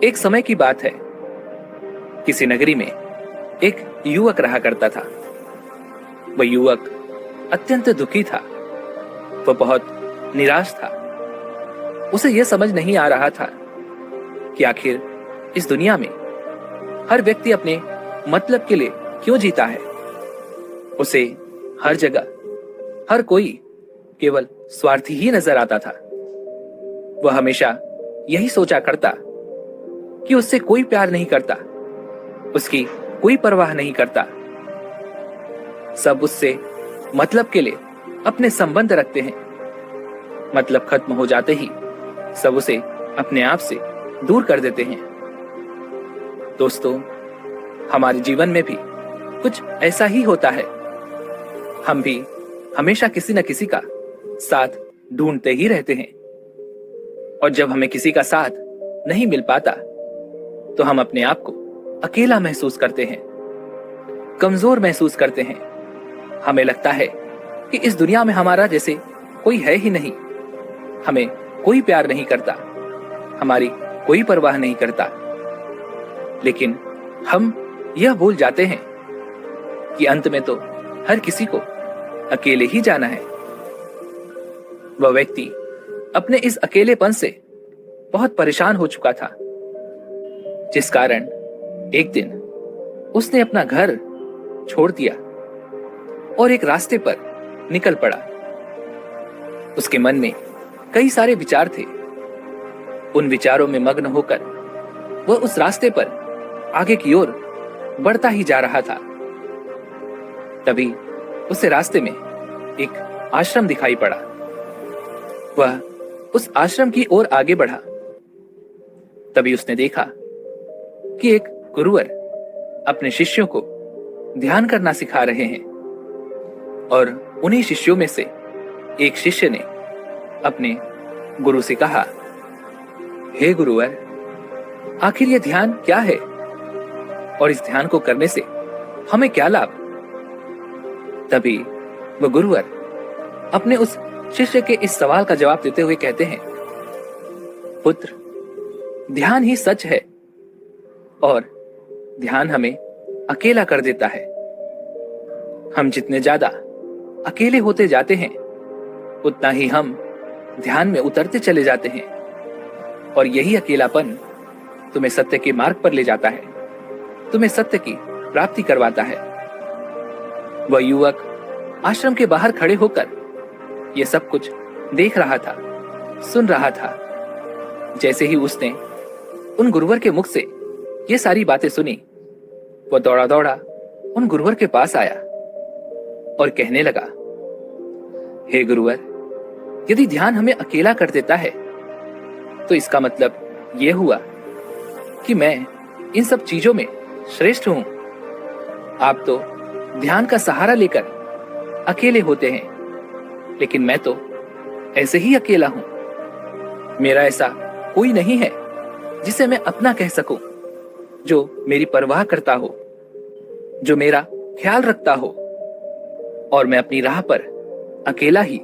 एक समय की बात है। किसी नगरी में एक युवक रहा करता था। वह युवक अत्यंत दुखी था। वह बहुत निराश था। उसे यह समझ नहीं आ रहा था कि आखिर इस दुनिया में हर व्यक्ति अपने मतलब के लिए क्यों जीता है। उसे हर जगह हर कोई केवल स्वार्थी ही नजर आता था। वह हमेशा यही सोचा करता कि उससे कोई प्यार नहीं करता, उसकी कोई परवाह नहीं करता। सब उससे मतलब के लिए अपने संबंध रखते हैं। मतलब खत्म हो जाते ही सब उसे अपने आप से दूर कर देते हैं। दोस्तों, हमारे जीवन में भी कुछ ऐसा ही होता है। हम भी हमेशा किसी न किसी का साथ ढूंढते ही रहते हैं, और जब हमें किसी का साथ नहीं मिल पाता तो हम अपने आप को अकेला महसूस करते हैं, कमजोर महसूस करते हैं। हमें लगता है कि इस दुनिया में हमारा जैसे कोई है ही नहीं। हमें कोई प्यार नहीं करता, हमारी कोई परवाह नहीं करता। लेकिन हम यह भूल जाते हैं कि अंत में तो हर किसी को अकेले ही जाना है। वह व्यक्ति अपने इस अकेलेपन से बहुत परेशान हो चुका था, जिस कारण एक दिन उसने अपना घर छोड़ दिया और एक रास्ते पर निकल पड़ा। उसके मन में कई सारे विचार थे। उन विचारों में मग्न होकर वह उस रास्ते पर आगे की ओर बढ़ता ही जा रहा था। तभी उसे रास्ते में एक आश्रम दिखाई पड़ा। वह उस आश्रम की ओर आगे बढ़ा। तभी उसने देखा कि एक गुरुवर अपने शिष्यों को ध्यान करना सिखा रहे हैं, और उन्हीं शिष्यों में से एक शिष्य ने अपने गुरु से कहा, हे गुरुवर, आखिर यह ध्यान क्या है और इस ध्यान को करने से हमें क्या लाभ? तभी वह गुरुवर अपने उस शिष्य के इस सवाल का जवाब देते हुए कहते हैं, पुत्र, ध्यान ही सच है, और ध्यान हमें अकेला कर देता है। हम जितने ज्यादा अकेले होते जाते हैं उतना ही हम ध्यान में उतरते चले जाते हैं, और यही अकेलापन तुम्हें सत्य के मार्ग पर ले जाता है, तुम्हें सत्य की प्राप्ति करवाता है। वह युवक आश्रम के बाहर खड़े होकर यह सब कुछ देख रहा था, सुन रहा था। जैसे ही उसने उन गुरुवर के मुख से ये सारी बातें सुनी, वह दौड़ा दौड़ा उन गुरुवर के पास आया और कहने लगा, हे गुरुवर, यदि ध्यान हमें अकेला कर देता है तो इसका मतलब यह हुआ कि मैं इन सब चीजों में श्रेष्ठ हूं। आप तो ध्यान का सहारा लेकर अकेले होते हैं, लेकिन मैं तो ऐसे ही अकेला हूं। मेरा ऐसा कोई नहीं है जिसे मैं अपना कह सकूं, जो मेरी परवाह करता हो, जो मेरा ख्याल रखता हो, और मैं अपनी राह पर अकेला ही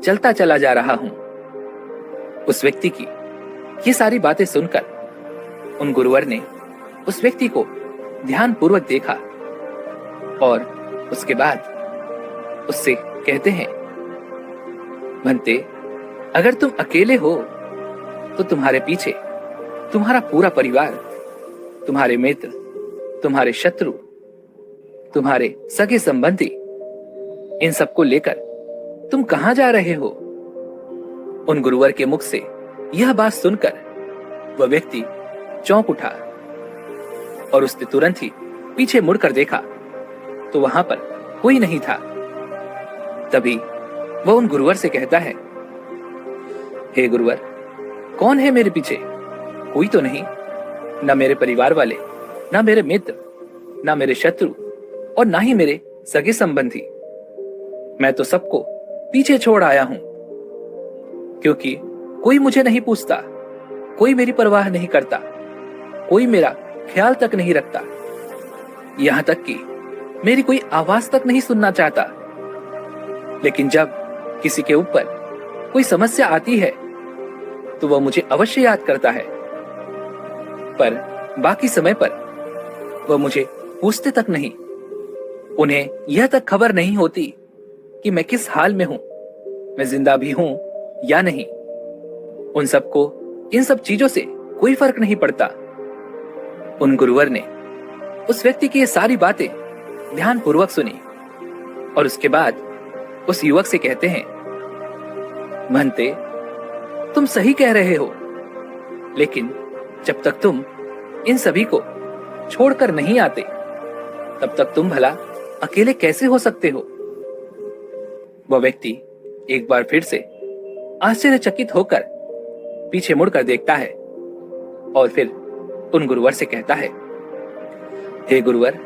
चलता चला जा रहा हूं। उस व्यक्ति की ये सारी बातें सुनकर उन गुरुवर ने उस व्यक्ति को ध्यानपूर्वक देखा, और उसके बाद उससे कहते हैं, भंते, अगर तुम अकेले हो तो तुम्हारे पीछे तुम्हारा पूरा परिवार, तुम्हारे मित्र, तुम्हारे शत्रु, तुम्हारे सगे संबंधी, इन सबको लेकर तुम कहां जा रहे हो? उन गुरुवर के मुख से यह बात सुनकर वह व्यक्ति चौंक उठा, और उसने तुरंत ही पीछे मुड़कर देखा तो वहां पर कोई नहीं था। तभी वह उन गुरुवर से कहता है, हे गुरुवर, कौन है मेरे पीछे? कोई तो नहीं, ना मेरे परिवार वाले, ना मेरे मित्र, ना मेरे शत्रु, और ना ही मेरे सगे संबंधी। मैं तो सबको पीछे छोड़ आया हूं, क्योंकि कोई मुझे नहीं पूछता, कोई मेरी परवाह नहीं करता, कोई मेरा ख्याल तक नहीं रखता, यहां तक कि मेरी कोई आवाज तक नहीं सुनना चाहता। लेकिन जब किसी के ऊपर कोई समस्या आती है तो वह मुझे अवश्य याद करता है। पर बाकी समय पर वह मुझे पूछते तक नहीं। उन्हें यह तक खबर नहीं होती कि मैं किस हाल में हूं, मैं जिंदा भी हूं या नहीं। उन सबको इन सब चीजों से कोई फर्क नहीं पड़ता। उन गुरुवर ने उस व्यक्ति की ये सारी बातें ध्यानपूर्वक सुनी और उसके बाद उस युवक से कहते हैं, महंते, तुम सही कह रहे हो, लेकिन जब तक तुम इन सभी को छोड़कर नहीं आते तब तक तुम भला अकेले कैसे हो सकते हो। वह व्यक्ति एक बार फिर से आश्चर्यचकित होकर पीछे मुड़कर देखता है और फिर उन गुरुवर से कहता है, हे गुरुवर,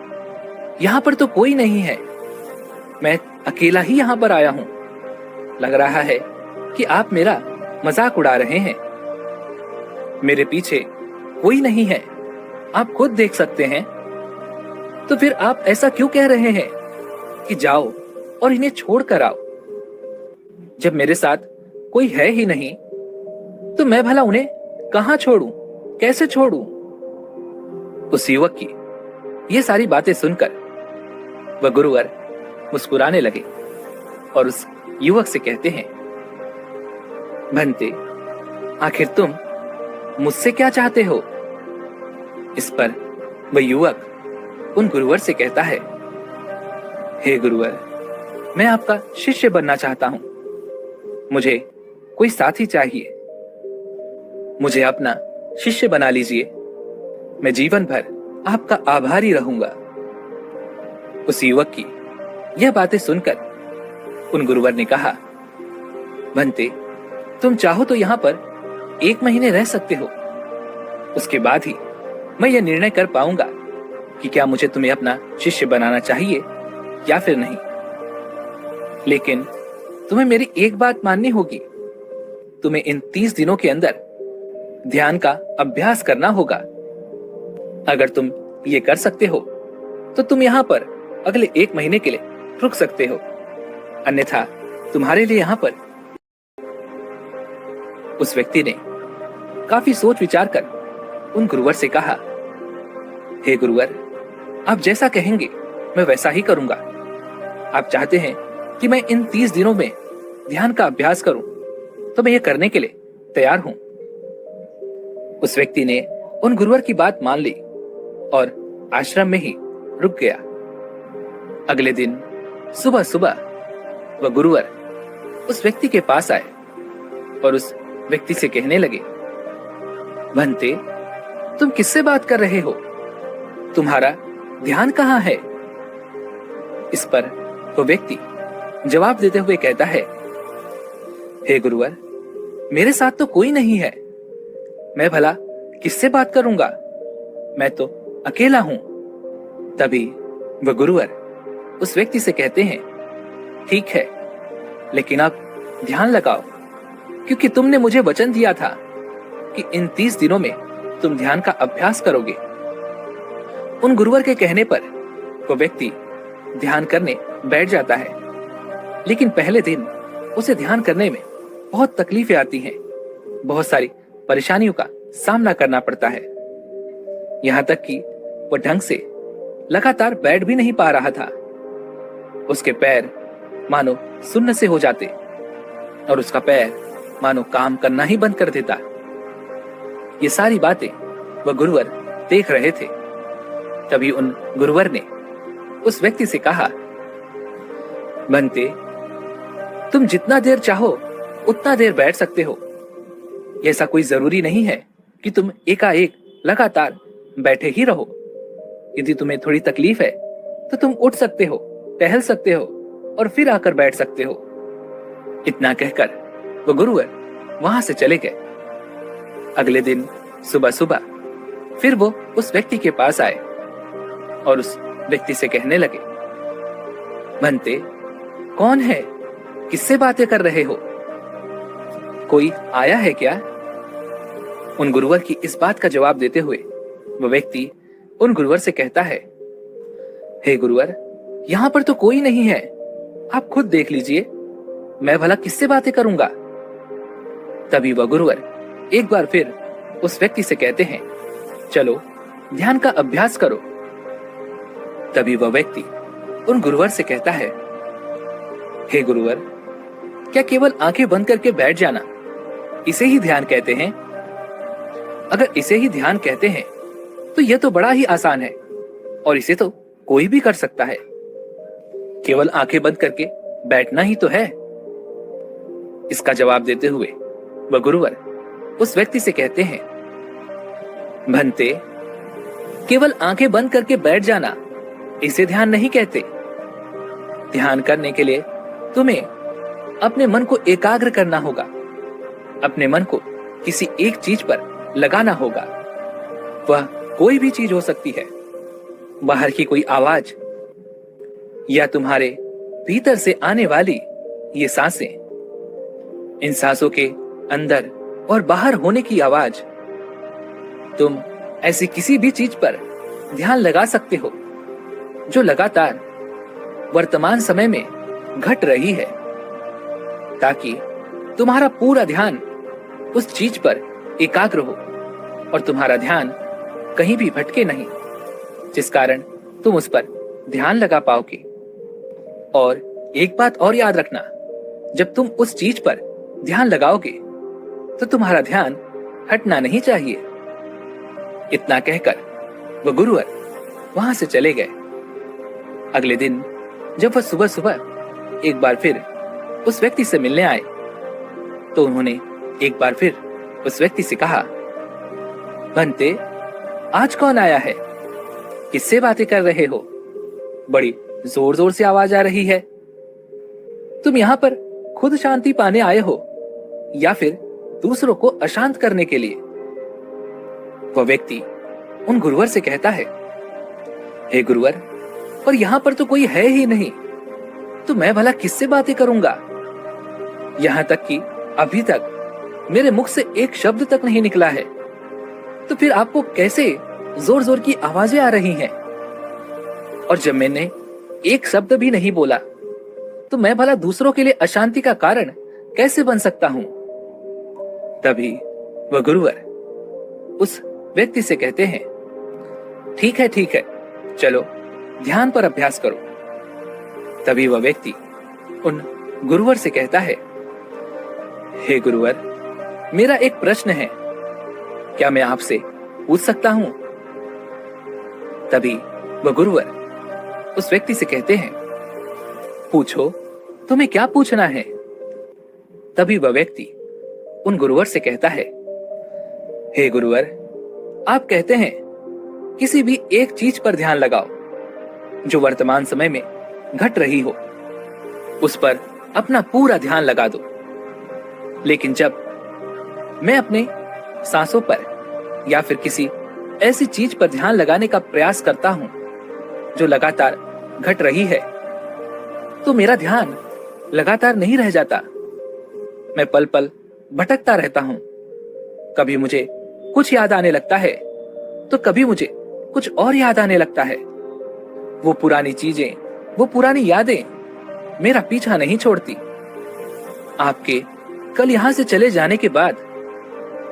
यहां पर तो कोई नहीं है, मैं अकेला ही यहां पर आया हूं। लग रहा है कि आप मेरा मजाक उड़ा रहे हैं। मेरे पीछे कोई नहीं है, आप खुद देख सकते हैं। तो फिर आप ऐसा क्यों कह रहे हैं कि जाओ और इन्हें छोड़ कर आओ? जब मेरे साथ कोई है ही नहीं तो मैं भला उन्हें कहां छोड़ूं, कैसे छोड़ूं? उस युवक की ये सारी बातें सुनकर वह गुरुवर मुस्कुराने लगे और उस युवक से कहते हैं, भंते, आखिर तुम मुझसे क्या चाहते हो? इस पर वह युवक उन गुरुवर से कहता है, हे गुरुवर, मैं आपका शिष्य बनना चाहता हूं। मुझे कोई साथी चाहिए, मुझे अपना शिष्य बना लीजिए। मैं जीवन भर आपका आभारी रहूंगा। उस युवक की यह बातें सुनकर उन गुरुवर ने कहा, भंते, तुम चाहो तो यहां पर 1 महीने रह सकते हो। उसके बाद ही मैं यह निर्णय कर पाऊंगा कि क्या मुझे तुम्हें अपना शिष्य बनाना चाहिए या फिर नहीं। लेकिन तुम्हें मेरी एक बात माननी होगी, तुम्हें इन 30 दिनों के अंदर ध्यान का अभ्यास करना होगा। अगर तुम ये कर सकते हो तो तुम यहाँ पर अगले 1 महीने के लिए रुक सकते हो, अन्यथा तुम्हारे लिए यहाँ पर। उस व्यक्ति ने काफी सोच विचार कर उन गुरुवर से कहा, हे गुरुवर, आप जैसा कहेंगे मैं वैसा ही करूंगा। आप चाहते हैं कि मैं इन 30 दिनों में ध्यान का अभ्यास करूं तो मैं ये करने के लिए तैयार हूं। उस व्यक्ति ने उन गुरुवर की बात मान ली और आश्रम में ही रुक गया। अगले दिन सुबह सुबह वह गुरुवर उस व्यक्ति के पास आए और उस व्यक्ति से कहने लगे, भंते, तुम किससे बात कर रहे हो? तुम्हारा ध्यान कहाँ है? इस पर वो व्यक्ति जवाब देते हुए कहता है, हे गुरुवर, मेरे साथ तो कोई नहीं है, मैं भला किससे बात करूंगा? मैं तो अकेला हूं। तभी वह गुरुवर उस व्यक्ति से कहते हैं, ठीक है, लेकिन अब ध्यान लगाओ, क्योंकि तुमने मुझे वचन दिया था कि इन 30 दिनों में तुम ध्यान का अभ्यास करोगे। उन गुरुवर के कहने पर वो व्यक्ति ध्यान करने बैठ जाता है, लेकिन पहले दिन उसे ध्यान करने में बहुत तकलीफें आती हैं, बहुत सारी परेशानियों का सामना करना पड़ता है। यहां तक कि वह ढंग से लगातार बैठ भी नहीं पा रहा था। उसके पैर मानो सुन्न से हो जाते और उसका पैर मानो काम करना ही बंद कर देता। ये सारी बातें वह गुरुवर देख रहे थे। तभी उन गुरुवर ने उस व्यक्ति से कहा, भंते, तुम जितना देर चाहो उतना देर बैठ सकते हो। ऐसा कोई जरूरी नहीं है कि तुम एकाएक लगातार बैठे ही रहो। यदि तुम्हें थोड़ी तकलीफ है तो तुम उठ सकते हो, टहल सकते हो और फिर आकर बैठ सकते हो। इतना कहकर वो गुरुवर वहां से चले गए। अगले दिन सुबह सुबह फिर वो उस व्यक्ति के पास आए और उस व्यक्ति से कहने लगे, भंते, कौन है? किससे बातें कर रहे हो? कोई आया है क्या? उन गुरुवर की इस बात का जवाब देते हुए वो व्यक्ति उन गुरुवर से कहता है, हे गुरुवर, यहां पर तो कोई नहीं है, आप खुद देख लीजिए, मैं भला किससे बातें करूंगा। तभी वह गुरुवर एक बार फिर उस व्यक्ति से कहते हैं, चलो ध्यान का अभ्यास करो। तभी वह व्यक्ति उन गुरुवर से कहता है, हे गुरुवर, क्या केवल आंखें बंद करके बैठ जाना इसे ही ध्यान कहते हैं? अगर इसे ही ध्यान कहते हैं तो यह तो बड़ा ही आसान है और इसे तो कोई भी कर सकता है। केवल आंखें बंद करके बैठना ही तो है। इसका जवाब देते हुए वह गुरुवर उस व्यक्ति से कहते हैं, भंते, केवल आंखें बंद करके बैठ जाना इसे ध्यान नहीं कहते। ध्यान करने के लिए तुम्हें अपने मन को एकाग्र करना होगा। अपने मन को किसी एक चीज पर लगाना होगा। वह कोई भी चीज हो सकती है, बाहर की कोई आवाज या तुम्हारे भीतर से आने वाली ये सांसें, इन सांसों के अंदर और बाहर होने की आवाज। तुम ऐसी किसी भी चीज पर ध्यान लगा सकते हो जो लगातार वर्तमान समय में घट रही है, ताकि तुम्हारा पूरा ध्यान उस चीज पर एकाग्र हो और तुम्हारा ध्यान कहीं भी भटके नहीं, जिस कारण तुम उस पर ध्यान लगा पाओगे। और एक बात और याद रखना, जब तुम उस चीज पर ध्यान लगाओगे तो तुम्हारा ध्यान हटना नहीं चाहिए। इतना कहकर वह गुरुवर वहां से चले गए। अगले दिन जब वह सुबह सुबह एक बार फिर उस व्यक्ति से मिलने आए तो उन्होंने एक बार फिर उस व्यक्ति से कहा, भंते, आज कौन आया है? किससे बातें कर रहे हो? बड़ी जोर जोर से आवाज आ रही है। तुम यहाँ पर खुद शांति पाने आए हो या फिर दूसरों को अशांत करने के लिए? वह व्यक्ति उन गुरुवर से कहता है, हे गुरुवर, पर यहाँ पर तो कोई है ही नहीं, तो मैं भला किससे बातें करूंगा? यहाँ तक कि अभी तक मेरे मुख से एक शब्द तक नहीं निकला है, तो फिर आपको कैसे जोर जोर की आवाजें आ रही हैं? और जब मैंने एक शब्द भी नहीं बोला तो मैं भला दूसरों के लिए अशांति का कारण कैसे बन सकता हूं? तभी वह गुरुवर उस व्यक्ति से कहते हैं, ठीक है, चलो ध्यान पर अभ्यास करो। तभी वह व्यक्ति उन गुरुवर से कहता है, हे गुरुवर, मेरा एक प्रश्न है, क्या मैं आपसे पूछ सकता हूं? तभी वह गुरुवर उस व्यक्ति से कहते हैं, पूछो, तुम्हें क्या पूछना है? तभी वह व्यक्ति उन गुरुवर से कहता है, हे गुरुवर, आप कहते हैं किसी भी एक चीज पर ध्यान लगाओ जो वर्तमान समय में घट रही हो, उस पर अपना पूरा ध्यान लगा दो। लेकिन जब मैं अपने सांसों पर या फिर किसी ऐसी चीज पर ध्यान लगाने का प्रयास करता हूं जो लगातार घट रही है, तो मेरा ध्यान लगातार नहीं रह जाता। मैं पल पल भटकता रहता हूं। कभी मुझे कुछ याद आने लगता है तो कभी मुझे कुछ और याद आने लगता है। वो पुरानी चीजें, वो पुरानी यादें मेरा पीछा नहीं छोड़ती। आपके कल यहां से चले जाने के बाद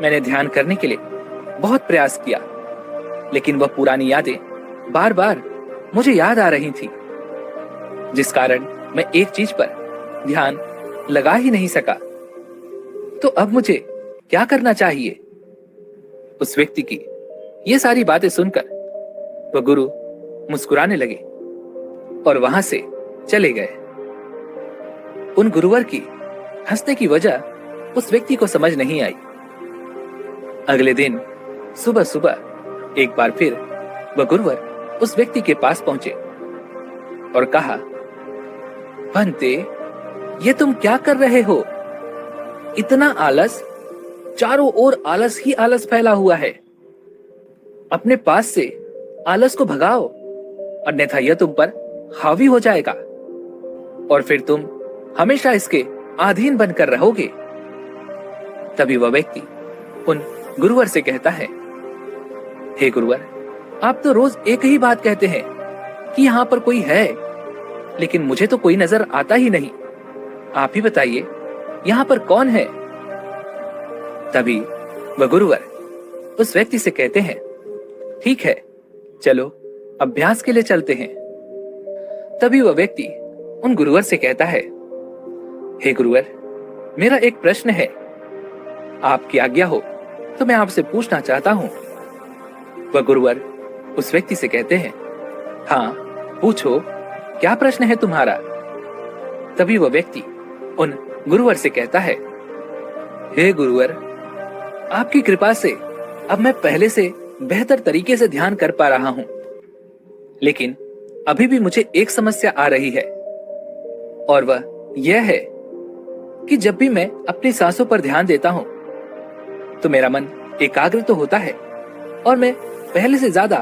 मैंने ध्यान करने के लिए बहुत प्रयास किया, लेकिन वह पुरानी यादें बार बार मुझे याद आ रही थी, जिस कारण मैं एक चीज पर ध्यान लगा ही नहीं सका। तो अब मुझे क्या करना चाहिए? उस व्यक्ति की ये सारी बातें सुनकर वह गुरु मुस्कुराने लगे और वहां से चले गए। उन गुरुवर की हंसने की वजह उस व्यक्ति को समझ नहीं आई। अगले दिन सुबह सुबह एक बार फिर वह गुरुवर उस व्यक्ति के पास पहुंचे और कहा, भंते, ये तुम क्या कर रहे हो? इतना आलस, चारों ओर आलस ही आलस फैला हुआ है। अपने पास से आलस को भगाओ, अन्यथा यह तुम पर हावी हो जाएगा और फिर तुम हमेशा इसके अधीन बनकर रहोगे। तभी वह व्यक्ति उन गुरुवर से कहता है, हे गुरुवर, आप तो रोज एक ही बात कहते हैं कि यहाँ पर कोई है, लेकिन मुझे तो कोई नजर आता ही नहीं। आप ही बताइए, यहाँ पर कौन है? तभी वह गुरुवर उस व्यक्ति से कहते हैं, ठीक है, चलो अभ्यास के लिए चलते हैं। तभी वह व्यक्ति उन गुरुवर से कहता है, हे गुरुवर, मेरा एक प्रश्न है, आपकी आज्ञा हो तो मैं आपसे पूछना चाहता हूं। वह गुरुवर उस व्यक्ति से कहते हैं, हाँ पूछो, क्या प्रश्न है तुम्हारा। तभी वह व्यक्ति उन गुरुवर से कहता है, हे गुरुवर, आपकी कृपा से अब मैं पहले से बेहतर तरीके से ध्यान कर पा रहा हूं, लेकिन अभी भी मुझे एक समस्या आ रही है, और वह यह है कि जब भी मैं अपनी सांसों पर ध्यान देता हूं तो मेरा मन एकाग्र तो होता है और मैं पहले से ज्यादा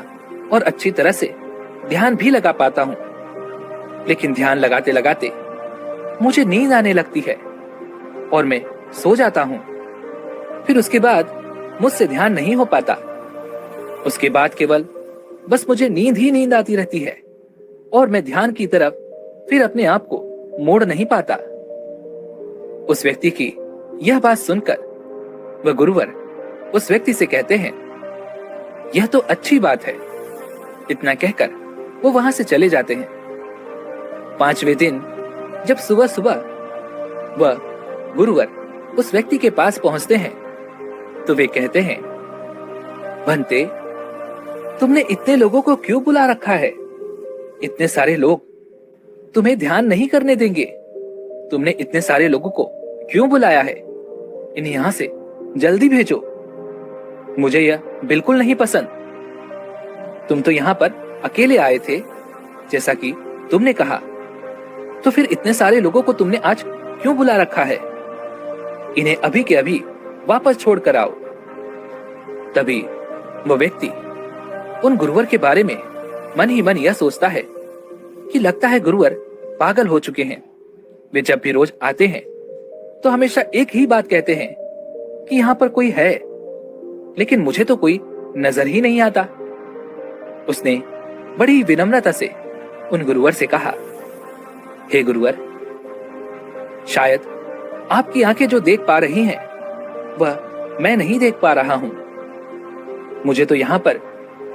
और अच्छी तरह से ध्यान भी लगा पाता हूं, लेकिन ध्यान लगाते लगाते मुझे नींद आने लगती है और मैं सो जाता हूं। फिर उसके बाद मुझसे ध्यान नहीं हो पाता। उसके बाद केवल बस मुझे नींद ही नींद आती रहती है और मैं ध्यान की तरफ फिर अपने आप को मोड़ नहीं पाता। उस व्यक्ति की यह बात सुनकर वह गुरुवर उस व्यक्ति से कहते हैं, यह तो अच्छी बात है। इतना कहकर वो वहां से चले जाते हैं। 5वें दिन जब सुबह सुबह वह गुरुवर उस व्यक्ति के पास पहुंचते हैं तो वे कहते हैं, भंते, तुमने इतने लोगों को क्यों बुला रखा है? इतने सारे लोग तुम्हें ध्यान नहीं करने देंगे। तुमने इतने सारे लोगों को क्यों बुलाया है? इन्हें यहां से जल्दी भेजो। मुझे यह बिल्कुल नहीं पसंद। तुम तो यहाँ पर अकेले आए थे, जैसा कि तुमने कहा, तो फिर इतने सारे लोगों को तुमने आज क्यों बुला रखा है? इन्हें अभी के अभी वापस छोड़ कर आओ। तभी वो व्यक्ति उन गुरुवर के बारे में मन ही मन यह सोचता है कि लगता है गुरुवर पागल हो चुके हैं। वे जब भी रोज आते हैं तो हमेशा एक ही बात कहते हैं कि यहाँ पर कोई है, लेकिन मुझे तो कोई नजर ही नहीं आता। उसने बड़ी विनम्रता से उन गुरुवर से कहा, हे गुरुवर, शायद आपकी आंखें जो देख पा रही हैं वह मैं नहीं देख पा रहा हूं। मुझे तो यहाँ पर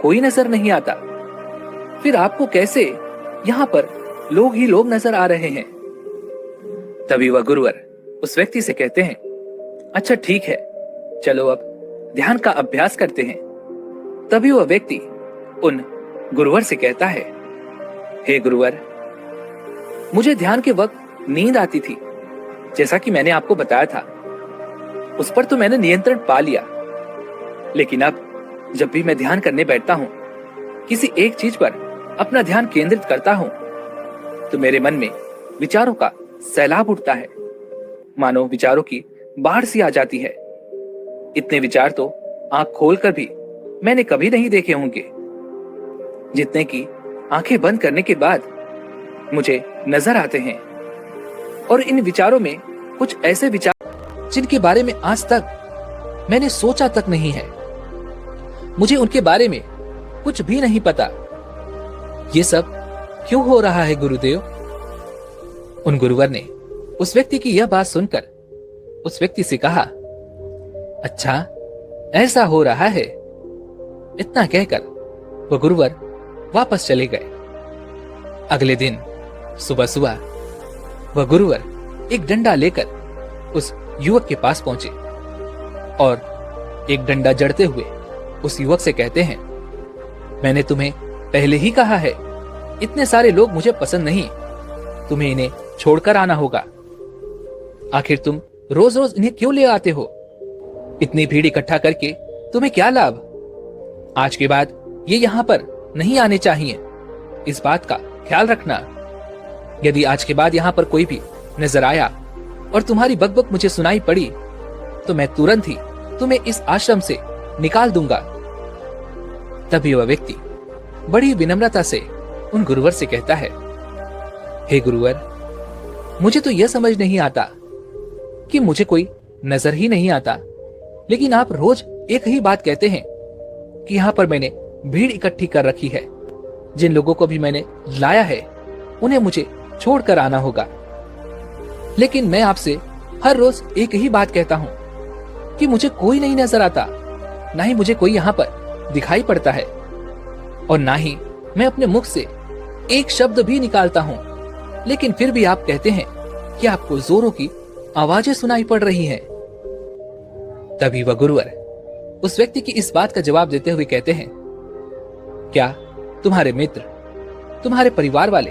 कोई नजर नहीं आता, फिर आपको कैसे यहाँ पर लोग ही लोग नजर आ रहे हैं? तभी वह गुरुवर उस व्यक्ति से कहते हैं, अच्छा ठीक है, चलो अब ध्यान का अभ्यास करते हैं। तभी वह व्यक्ति उन गुरुवर से कहता है, हे गुरुवर, मुझे ध्यान के वक्त नींद आती थी, जैसा कि मैंने आपको बताया था। उस पर तो मैंने नियंत्रण पा लिया, लेकिन अब जब भी मैं ध्यान करने बैठता हूं, किसी एक चीज पर अपना ध्यान केंद्रित करता हूं, तो मेरे मन में विचारों का सैलाब उठता है, मानो विचारों की बाढ़ सी आ जाती है। इतने विचार तो आंख खोलकर भी मैंने कभी नहीं देखे होंगे, जितने की आंखें बंद करने के बाद मुझे नजर आते हैं। और इन विचारों में कुछ ऐसे विचार जिनके बारे में आज तक मैंने सोचा तक नहीं है। मुझे उनके बारे में कुछ भी नहीं पता। ये सब क्यों हो रहा है गुरुदेव? उन गुरुवर ने उस व्यक्ति की यह बात सुनकर उस व्यक्ति से कहा, अच्छा ऐसा हो रहा है। इतना कहकर वह गुरुवर वापस चले गए। अगले दिन सुबह सुबह वह गुरुवर एक डंडा लेकर उस युवक के पास पहुंचे और एक डंडा जड़ते हुए उस युवक से कहते हैं, मैंने तुम्हें पहले ही कहा है, इतने सारे लोग मुझे पसंद नहीं, तुम्हें इन्हें छोड़कर आना होगा। आखिर तुम रोज रोज इन्हें क्यों ले आते हो? इतनी भीड़ इकट्ठा करके तुम्हें क्या लाभ? आज के बाद ये यहाँ पर नहीं आने चाहिए, इस बात का ख्याल रखना। यदि आज के बाद यहाँ पर कोई भी नजर आया और तुम्हारी बकबक मुझे सुनाई पड़ी तो मैं तुरंत ही तुम्हें इस आश्रम से निकाल दूंगा। तभी वह व्यक्ति बड़ी विनम्रता से उन गुरुवर से कहता है, हे गुरुवर, मुझे तो यह समझ नहीं आता कि मुझे कोई नजर ही नहीं आता, लेकिन आप रोज एक ही बात कहते हैं कि यहाँ पर मैंने भीड़ इकट्ठी कर रखी है, जिन लोगों को भी मैंने लाया है उन्हें मुझे छोड़कर आना होगा। लेकिन मैं आपसे हर रोज एक ही बात कहता हूँ कि मुझे कोई नहीं नजर आता, ना ही मुझे कोई यहाँ पर दिखाई पड़ता है। और ना ही मैं अपने मुख से एक शब्द भी निकालता हूँ, लेकिन फिर भी आप कहते हैं कि आपको जोरों की आवाजें सुनाई पड़ रही हैं। तभी वह गुरुवर उस व्यक्ति की इस बात का जवाब देते हुए कहते हैं, क्या तुम्हारे मित्र, तुम्हारे परिवार वाले,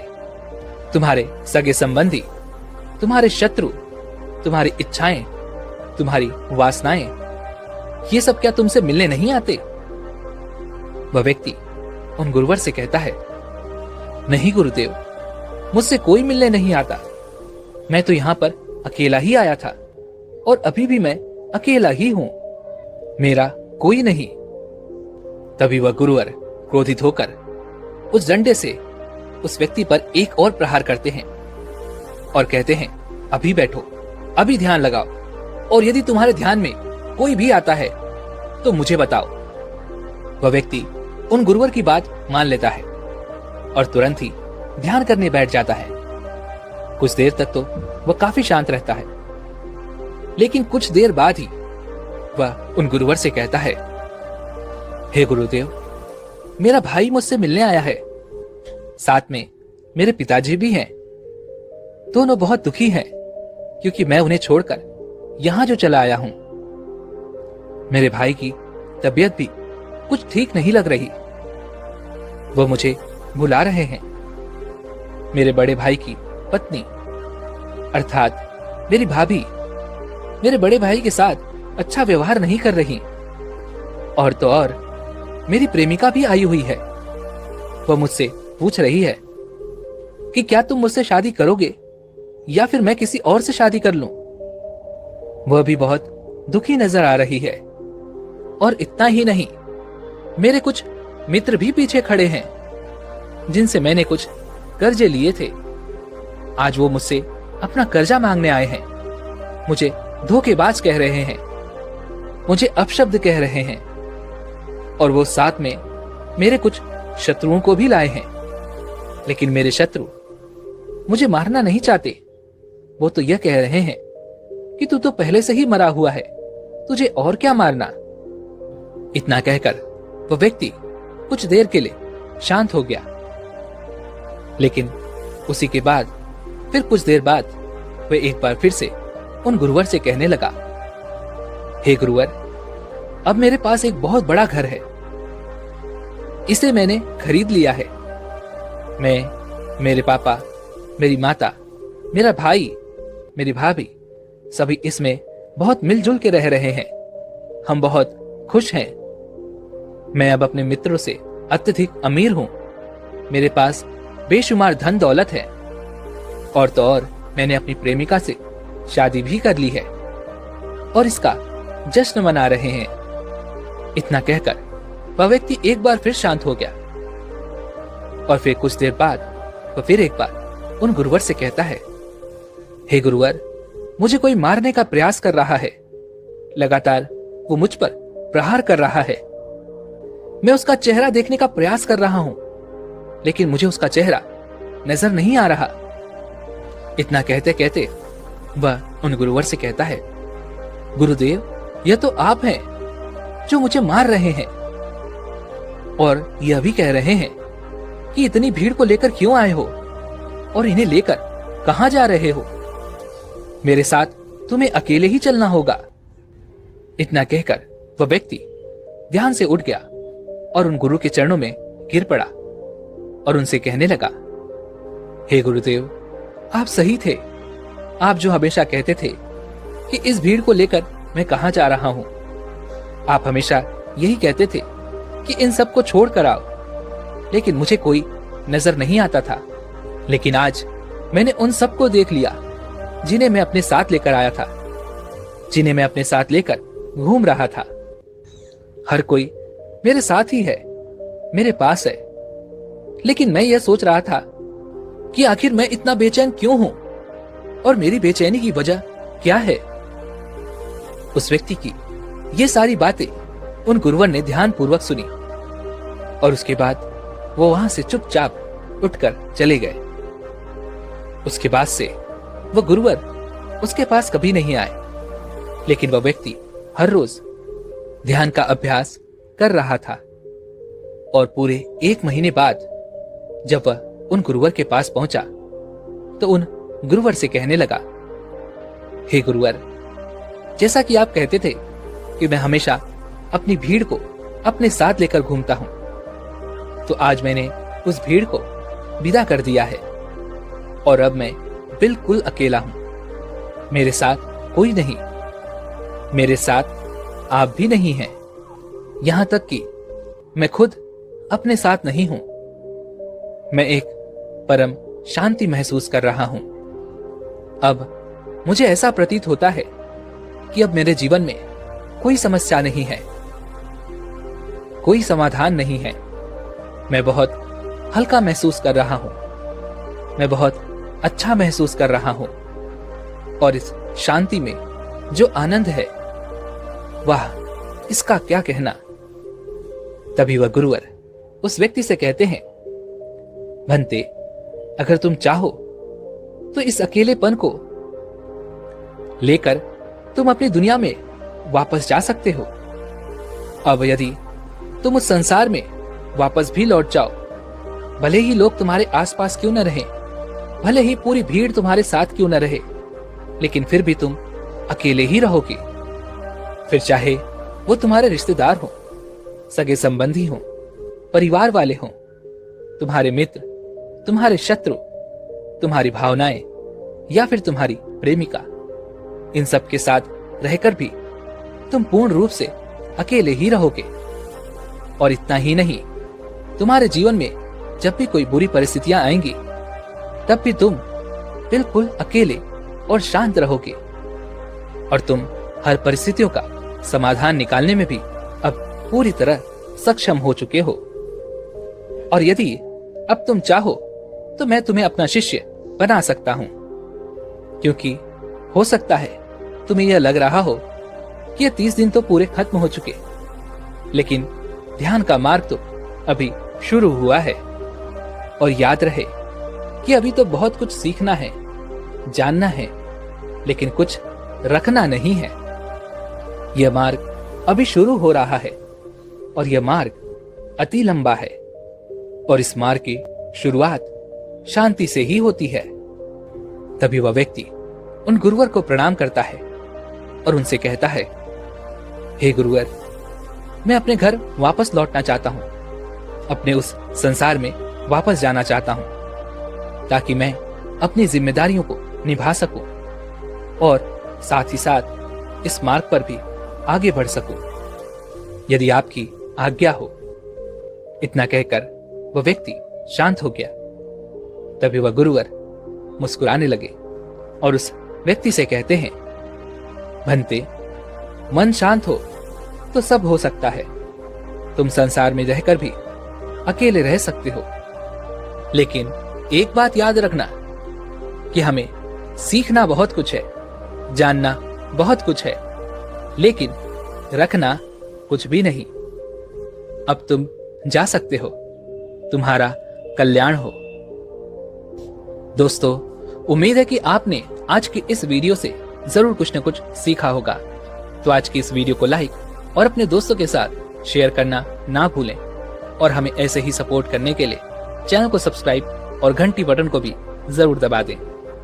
तुम्हारे सगे संबंधी, तुम्हारे शत्रु, तुम्हारी इच्छाएं, तुम्हारी वासनाएं, ये सब क्या तुमसे मिलने नहीं आते? वह व्यक्ति उन गुरुवर से कहता है, नहीं गुरुदेव, मुझसे कोई मिलने नहीं आता। मैं तो यहां पर अकेला ही आया था और अभी भी मैं अकेला ही हूं, मेरा कोई नहीं। तभी वह गुरुवर क्रोधित होकर उस डंडे से उस व्यक्ति पर एक और प्रहार करते हैं और कहते हैं, अभी बैठो, अभी ध्यान लगाओ, और यदि तुम्हारे ध्यान में कोई भी आता है तो मुझे बताओ। वह व्यक्ति उन गुरुवर की बात मान लेता है और तुरंत ही ध्यान करने बैठ जाता है। कुछ देर तक तो वह काफी शांत रहता है, लेकिन कुछ देर बाद ही वह उन गुरुवर से कहता है, हे गुरुदेव, मेरा भाई मुझसे मिलने आया है, साथ में मेरे पिताजी भी हैं। दोनों बहुत दुखी हैं क्योंकि मैं उन्हें छोड़कर यहां जो चला आया हूं। मेरे भाई की तबीयत भी कुछ ठीक नहीं लग रही, वो मुझे बुला रहे हैं। मेरे बड़े भाई की पत्नी अर्थात मेरी भाभी मेरे बड़े भाई के साथ अच्छा व्यवहार नहीं कर रही, और तो और मेरी प्रेमिका भी आई हुई है। वह मुझसे पूछ रही है कि क्या तुम मुझसे शादी करोगे या फिर मैं किसी और से शादी कर लूं। वह भी बहुत दुखी नजर आ रही है, और इतना ही नहीं, मेरे कुछ मित्र भी पीछे खड़े हैं जिनसे मैंने कुछ कर्जे लिए थे। आज वो मुझसे अपना कर्जा मांगने आए हैं, मुझे धोखेबाज कह रहे हैं, मुझे अपशब्द कह रहे हैं, और वो साथ में मेरे कुछ शत्रुओं को भी लाए हैं। लेकिन मेरे शत्रु मुझे मारना नहीं चाहते, वो तो यह कह रहे हैं कि तू तो पहले से ही मरा हुआ है, तुझे और क्या मारना। इतना कहकर वह व्यक्ति कुछ देर के लिए शांत हो गया, लेकिन उसी के बाद फिर कुछ देर बाद वह एक बार फिर से उन गुरुवर से कहने लगा, हे गुरुवर, अब मेरे पास एक बहुत बड़ा घर है, इसे मैंने खरीद लिया है। मैं, मेरे पापा, मेरी माता, मेरा भाई, मेरी भाभी, सभी इसमें बहुत मिलजुल के रह रहे हैं। हम बहुत खुश हैं। मैं अब अपने मित्रों से अत्यधिक अमीर हूं, मेरे पास बेशुमार धन दौलत है, और तो और मैंने अपनी प्रेमिका से शादी भी कर ली है और इसका जश्न मना रहे हैं। इतना कहकर वह व्यक्ति एक बार फिर शांत हो गया, और फिर कुछ देर बाद वह फिर एक बार उन गुरुवर से कहता है, हे गुरुवर, मुझे कोई मारने का प्रयास कर रहा है, लगातार वो मुझ पर प्रहार कर रहा है। मैं उसका चेहरा देखने का प्रयास कर रहा हूं, लेकिन मुझे उसका चेहरा नजर नहीं आ रहा। इतना कहते कहते वह उन गुरुवर से कहता है, गुरुदेव, यह तो आप हैं जो मुझे मार रहे हैं, और यह भी कह रहे हैं कि इतनी भीड़ को लेकर क्यों आए हो और इन्हें लेकर कहां जा रहे हो। मेरे साथ तुम्हें अकेले ही चलना होगा। इतना कहकर वह व्यक्ति ध्यान से उठ गया और उन गुरु के चरणों में गिर पड़ा और उनसे कहने लगा, हे गुरुदेव, आप सही थे। आप जो हमेशा कहते थे कि इस भीड़ को लेकर मैं कहां जा रहा हूं। आप हमेशा यही कहते थे कि इन सब को छोड़ कर आओ, लेकिन मुझे कोई नजर नहीं आता था। लेकिन आज मैंने उन सबको देख लिया जिन्हें मैं अपने साथ लेकर आया था, जिन्हें मैं अपने साथ लेकर घूम रहा था। हर कोई मेरे साथ ही है, मेरे पास है, लेकिन मैं यह सोच रहा था कि आखिर मैं इतना बेचैन क्यों हूं और मेरी बेचैनी की वजह क्या है। उस व्यक्ति की ये सारी बातें उन गुरुवर ने ध्यानपूर्वक सुनी, और उसके बाद वो वहां से चुपचाप उठकर चले गए। उसके बाद से वह गुरुवर उसके पास कभी नहीं आए, लेकिन वह व्यक्ति हर रोज ध्यान का अभ्यास कर रहा था। और पूरे 1 महीने बाद जब वह उन गुरुवर के पास पहुंचा तो उन गुरुवर से कहने लगा, हे गुरुवर, जैसा कि आप कहते थे कि मैं हमेशा अपनी भीड़ को अपने साथ लेकर घूमता हूं, तो आज मैंने उस भीड़ को विदा कर दिया है और अब मैं बिल्कुल अकेला हूं। मेरे साथ कोई नहीं, मेरे साथ आप भी नहीं हैं। यहां तक कि मैं खुद अपने साथ नहीं हूं। मैं एक परम शांति महसूस कर रहा हूं। अब मुझे ऐसा प्रतीत होता है कि अब मेरे जीवन में कोई समस्या नहीं है, कोई समाधान नहीं है। मैं बहुत हल्का महसूस कर रहा हूं, मैं बहुत अच्छा महसूस कर रहा हूं और इस शांति में जो आनंद है, वाह, इसका क्या कहना। तभी वह गुरुवर उस व्यक्ति से कहते हैं, भंते, अगर तुम चाहो तो इस अकेलेपन को लेकर तुम अपनी दुनिया में वापस जा सकते हो। अब यदि तुम उस संसार में वापस भी लौट जाओ, भले ही लोग तुम्हारे आसपास क्यों न रहें, भले ही पूरी भीड़ तुम्हारे साथ क्यों न रहे, लेकिन फिर भी तुम अकेले ही रहोगे। फिर चाहे वो तुम्हारे रिश्तेदार हो, सगे संबंधी हो, परिवार वाले हों, तुम्हारे मित्र, तुम्हारे शत्रु, तुम्हारी भावनाएं या फिर तुम्हारी प्रेमिका, इन सब के साथ रहकर भी तुम पूर्ण रूप से अकेले ही रहोगे। और इतना ही नहीं, तुम्हारे जीवन में जब भी कोई बुरी परिस्थितियां आएंगी, तब भी तुम बिल्कुल अकेले और शांत रहोगे और तुम हर परिस्थितियों का समाधान निकालने में भी अब पूरी तरह सक्षम हो चुके हो। और यदि अब तुम चाहो तो मैं तुम्हें अपना शिष्य बना सकता हूं, क्योंकि हो सकता है तुम्हें यह लग रहा हो कि ये 30 दिन तो पूरे खत्म हो चुके, लेकिन ध्यान का मार्ग तो अभी शुरू हुआ है। और याद रहे कि अभी तो बहुत कुछ सीखना है, जानना है, लेकिन कुछ रखना नहीं है। यह मार्ग अभी शुरू हो रहा है और यह मार्ग अति लंबा है और इस मार्ग की शुरुआत शांति से ही होती है। तभी वह व्यक्ति उन गुरुवर को प्रणाम करता है और उनसे कहता है, हे गुरुवर, मैं अपने घर वापस लौटना चाहता हूं, अपने उस संसार में वापस जाना चाहता हूं, ताकि मैं अपनी जिम्मेदारियों को निभा सकूं और साथ ही साथ इस मार्ग पर भी आगे बढ़ सकूं, यदि आपकी आज्ञा हो। इतना कहकर वह व्यक्ति शांत हो गया। तभी वह गुरुवर मुस्कुराने लगे और उस व्यक्ति से कहते हैं, भंते, मन शांत हो तो सब हो सकता है। तुम संसार में रहकर भी अकेले रह सकते हो, लेकिन एक बात याद रखना कि हमें सीखना बहुत कुछ है, जानना बहुत कुछ है, लेकिन रखना कुछ भी नहीं। अब तुम जा सकते हो, तुम्हारा कल्याण हो। दोस्तों, उम्मीद है कि आपने आज की इस वीडियो से जरूर कुछ न कुछ सीखा होगा। तो आज की इस वीडियो को लाइक और अपने दोस्तों के साथ शेयर करना ना भूलें और हमें ऐसे ही सपोर्ट करने के लिए चैनल को सब्सक्राइब और घंटी बटन को भी जरूर दबा दें।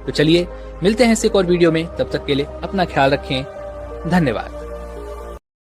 तो चलिए मिलते हैं इस एक और वीडियो में, तब तक के लिए अपना ख्याल रखें। धन्यवाद।